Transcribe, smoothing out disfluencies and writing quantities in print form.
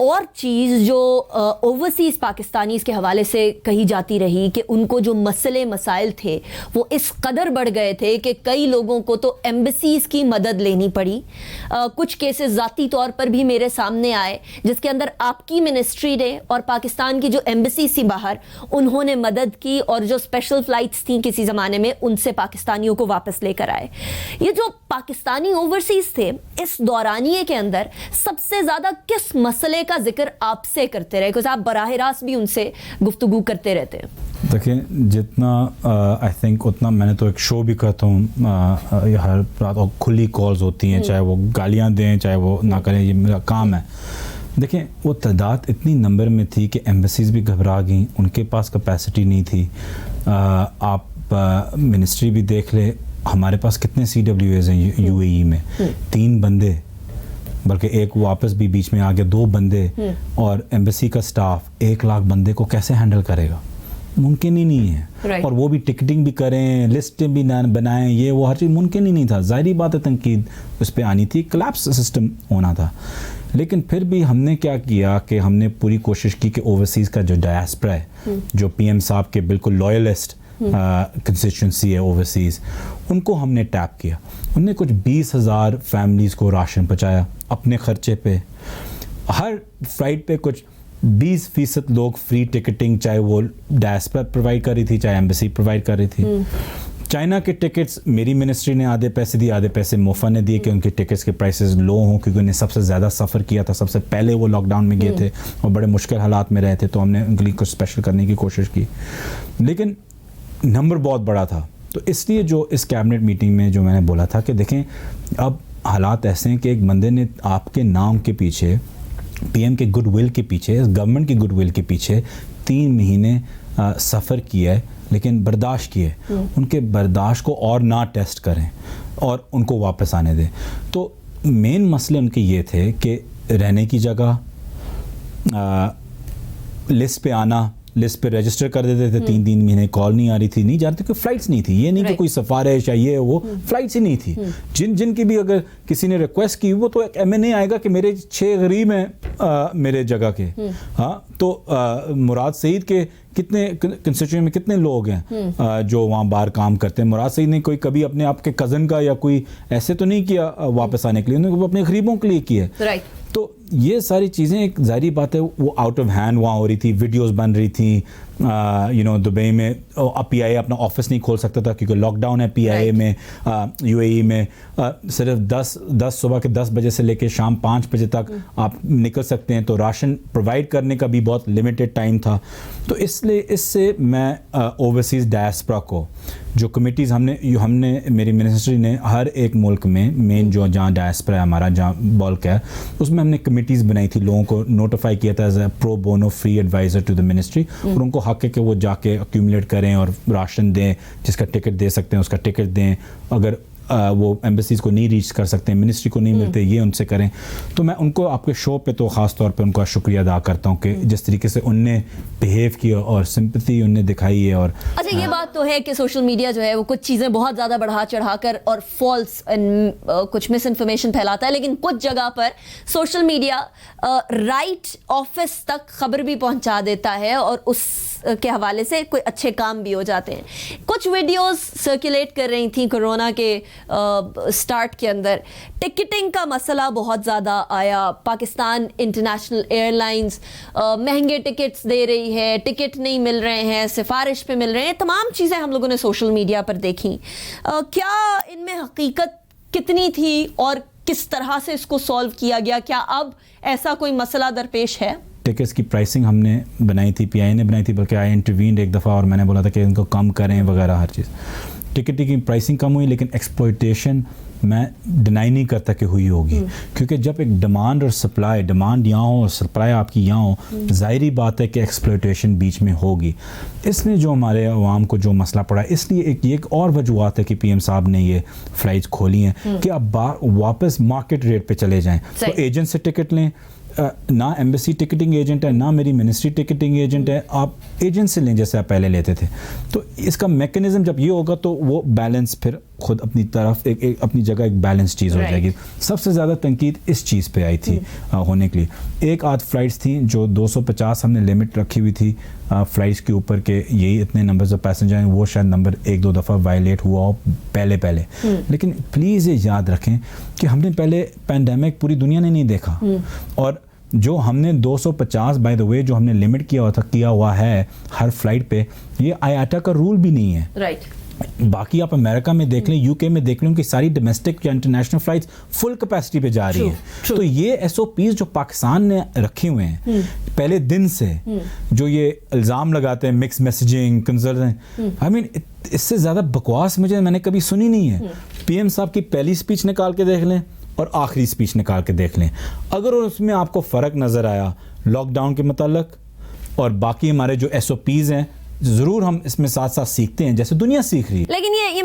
اور چیز جو اوورسیز پاکستانیز کے حوالے سے کہی جاتی رہی کہ ان کو جو مسئلے مسائل تھے وہ اس قدر بڑھ گئے تھے کہ کئی لوگوں کو تو ایمبیسیز کی مدد لینی پڑی. کچھ کیسز ذاتی طور پر بھی میرے سامنے آئے جس کے اندر آپ کی منسٹری نے اور پاکستان کی جو ایمبیسیز تھی باہر انہوں نے مدد کی, اور جو اسپیشل فلائٹس تھیں کسی زمانے میں ان سے پاکستانیوں کو واپس لے کر آئے. یہ جو پاکستانی اوورسیز تھے اس دورانیے کے اندر سب سے زیادہ کس مسئلے کا ذکر آپ سے کرتے رہے, کیونکہ آپ براہ راست بھی ان سے گفتگو کرتے رہتے ہیں؟ دیکھیں جتنا آئی تھنک اتنا میں نے تو ایک شو بھی کرتا ہوں ہر رات, اور کھلی کالز ہوتی ہیں, چاہے وہ گالیاں دیں چاہے وہ نہ کریں, یہ میرا کام ہے. دیکھیں وہ تعداد اتنی نمبر میں تھی کہ ایمبیسیز بھی گھبرا گئیں, ان کے پاس کیپیسٹی نہیں تھی. آپ منسٹری بھی دیکھ لیں, ہمارے پاس کتنے سی ڈبلیو ایز ہیں یو اے ای میں, 3 بندے, بلکہ ایک واپس بھی بیچ میں آ گیا, 2 بندے, اور ایمبیسی کا سٹاف 1 لاکھ بندے کو کیسے ہینڈل کرے گا؟ ممکن ہی نہیں ہے. اور وہ بھی ٹکٹنگ بھی کریں, لسٹیں بھی بنائیں, یہ وہ ہر چیز ممکن ہی نہیں تھا. ظاہری بات ہے تنقید اس پہ آنی تھی, کلیپس سسٹم ہونا تھا. لیکن پھر بھی ہم نے کیا کیا کہ ہم نے پوری کوشش کی کہ اوورسیز کا جو ڈائسپرا ہے, جو پی ایم صاحب کے بالکل لوئلسٹ کنسٹیچوئنسی ہے اوورسیز, ان کو ہم نے ٹیپ کیا. انہوں نے کچھ 20,000 فیملیز کو راشن پہنچایا اپنے خرچے پہ. ہر فلائٹ پہ کچھ 20% لوگ فری ٹکٹنگ, چاہے وہ ڈائسپرا پرووائڈ کر رہی تھی چاہے ایمبیسی پرووائڈ کر رہی تھی. چائنا کے ٹکٹس میری منسٹری نے آدھے پیسے دیے, آدھے پیسے موفا نے دیے کہ ان کے ٹکٹس کے پرائسز لو ہوں, کیونکہ انہیں سب سے زیادہ سفر کیا تھا, سب سے پہلے وہ لاک ڈاؤن میں گئے تھے اور بڑے مشکل حالات میں رہے تھے, تو ہم نے ان کے لیے کچھ اسپیشل کرنے کی کوشش کی. لیکن نمبر بہت بڑا تھا, تو اس لیے جو اس کیبنٹ میٹنگ میں جو میں نے بولا تھا کہ دیکھیں اب حالات ایسے ہیں کہ ایک بندے نے آپ کے نام کے پیچھے, پی ایم کے گڈ ول کے پیچھے, گورنمنٹ کی گڈ ول کے پیچھے 3 مہینے سفر کیا ہے, لیکن برداشت کیے. ان کے برداشت کو اور نہ ٹیسٹ کریں اور ان کو واپس آنے دیں. تو مین مسئلے ان کے یہ تھے کہ رہنے کی جگہ, لسٹ پہ آنا, لسٹ پہ رجسٹر کر دیتے تھے, 3 مہینے کال نہیں آ رہی تھی, نہیں جا رہی تھی, کوئی فلائٹس نہیں تھی. یہ نہیں کہ کوئی سفارش یا یہ وہ, فلائٹس ہی نہیں تھی. جن کی بھی اگر کسی نے ریکویسٹ کی, وہ تو ایک ایم این اے آئے گا کہ میرے 6 غریب ہیں میرے جگہ کے, ہاں تو مراد سعید کے کتنے کنسٹیچوئنٹ میں کتنے لوگ ہیں جو وہاں باہر کام کرتے ہیں. مراد سعید نے کوئی کبھی اپنے آپ کے کزن کا یا کوئی ایسے تو نہیں کیا واپس آنے کے لیے, انہوں نے اپنے غریبوں کے لیے کیا. تو یہ ساری چیزیں ایک ظاہری بات ہے وہ آؤٹ آف ہینڈ وہاں ہو رہی تھی, ویڈیوز بن رہی تھیں. دبئی میں پی آئی اے اپنا آفس نہیں کھول سکتا تھا کیونکہ لاک ڈاؤن ہے پی آئی اے میں, یو اے ای میں. صرف 10 صبح کے 10 بجے سے لے کے شام 5 بجے تک آپ نکل سکتے ہیں, تو راشن پرووائڈ کرنے کا بھی بہت لمیٹڈ ٹائم تھا. تو اس لیے اس سے میں اوورسیز ڈائسپرا کو جو کمیٹیز ہم نے میری منسٹری نے ہر ایک ملک میں مین جو جہاں ڈائسپرا ہے ہمارا, جہاں بلک ہے, اس میں ہم نے کمیٹیز بنائی تھی, لوگوں کو نوٹیفائی کیا تھا as a pro bono free adviser to the ministry, اور ان کو حق ہے کہ وہ جا کے ایکیومولیٹ کریں اور راشن دیں, جس کا ٹکٹ دے سکتے ہیں اس کا ٹکٹ دیں. اگر وہ ایمبیسیز کو نہیں ریچ کر سکتے, منسٹری کو نہیں ملتے, یہ ان سے کریں. تو میں ان کو آپ کے شو پہ تو خاص طور پہ ان کا شکریہ ادا کرتا ہوں کہ جس طریقے سے ان نے بیہیو کیا اور سمپتھی ان نے دکھائی ہے. اور اچھا یہ بات تو ہے کہ سوشل میڈیا جو ہے وہ کچھ چیزیں بہت زیادہ بڑھا چڑھا کر اور فالس کچھ مس انفارمیشن پھیلاتا ہے, لیکن کچھ جگہ پر سوشل میڈیا رائٹ آفس تک خبر بھی پہنچا دیتا ہے اور اس کے حوالے سے کوئی اچھے کام بھی ہو جاتے ہیں. کچھ ویڈیوز سرکولیٹ کر رہی تھیں کورونا کے سٹارٹ کے اندر, ٹکٹنگ کا مسئلہ بہت زیادہ آیا. پاکستان انٹرنیشنل ایئر لائنز مہنگے ٹکٹس دے رہی ہے, ٹکٹ نہیں مل رہے ہیں, سفارش پہ مل رہے ہیں, تمام چیزیں ہم لوگوں نے سوشل میڈیا پر دیکھیں. کیا ان میں حقیقت کتنی تھی اور کس طرح سے اس کو سالو کیا گیا؟ کیا اب ایسا کوئی مسئلہ درپیش ہے؟ ٹکٹس کی پرائسنگ ہم نے بنائی تھی, پی آئی نے بنائی تھی, بلکہ آئی انٹروینڈ ایک دفعہ اور میں نے بولا تھا کہ ان کو کم کریں وغیرہ ہر چیز. ٹکٹ کی پرائسنگ کم ہوئی, لیکن ایکسپلوئٹیشن میں ڈینائی نہیں کرتا کہ ہوئی ہوگی, کیونکہ جب ایک ڈیمانڈ اور سپلائی, ڈیمانڈ یہاں ہو اور سپلائی آپ کی یہاں ہو, ظاہری بات ہے کہ ایکسپلوئٹیشن بیچ میں ہوگی. اس نے جو ہمارے عوام کو جو مسئلہ پڑا, اس لیے ایک اور وجوہات ہے کہ پی ایم صاحب نے یہ فلائٹس کھولی ہیں کہ آپ واپس مارکیٹ ریٹ پہ چلے جائیں. تو ایجنٹ سے ٹکٹ لیں, نہ ایمبیسی ٹکٹنگ ایجنٹ ہے, نہ میری منسٹری ٹکٹنگ ایجنٹ ہے, آپ ایجنٹ سے لیں جیسے آپ پہلے لیتے تھے. تو اس کا میکنزم جب یہ ہوگا تو وہ بیلنس پھر خود اپنی طرف ایک اپنی جگہ ایک بیلنس چیز ہو جائے گی. سب سے زیادہ تنقید اس چیز پہ آئی تھی ہونے کے لیے. ایک آدھ فلائٹس تھیں جو 250 ہم نے لمٹ رکھی ہوئی تھی فلائٹس کے اوپر کہ یہی اتنے نمبرز آف پیسنجر ہیں, وہ شاید نمبر ایک دو دفعہ وائلیٹ ہوا ہو پہلے. لیکن پلیز یہ یاد رکھیں کہ ہم نے پہلے پینڈیمک پوری دنیا نے نہیں دیکھا, اور جو ہم نے 250 بائی دا وے جو ہم نے لمٹ کیا ہوا ہے ہر فلائٹ پہ, یہ آیاٹا کا رول بھی نہیں ہے. رائٹ. باقی آپ امریکہ میں دیکھ لیں, یو کے میں دیکھ لیں کہ ساری ڈومیسٹک یا انٹرنیشنل فلائٹس فل کیپیسٹی پہ جا رہی ہیں. تو یہ ایس او پیز جو پاکستان نے رکھے ہوئے ہیں پہلے دن سے, جو یہ الزام لگاتے ہیں مکس میسیجنگ آئی مین اس سے زیادہ بکواس میں نے کبھی سنی نہیں ہے. پی ایم صاحب کی پہلی اسپیچ نکال کے دیکھ لیں اور آخری اسپیچ نکال کے دیکھ لیں, اگر اس میں آپ کو فرق نظر آیا لاک ڈاؤن کے متعلق اور باقی ہمارے جو ایس او پیز ہیں, ضرور ہم اس میں ساتھ ساتھ سیکھتے ہیں جیسے دنیا سیکھ رہی ہے. لیکن یہ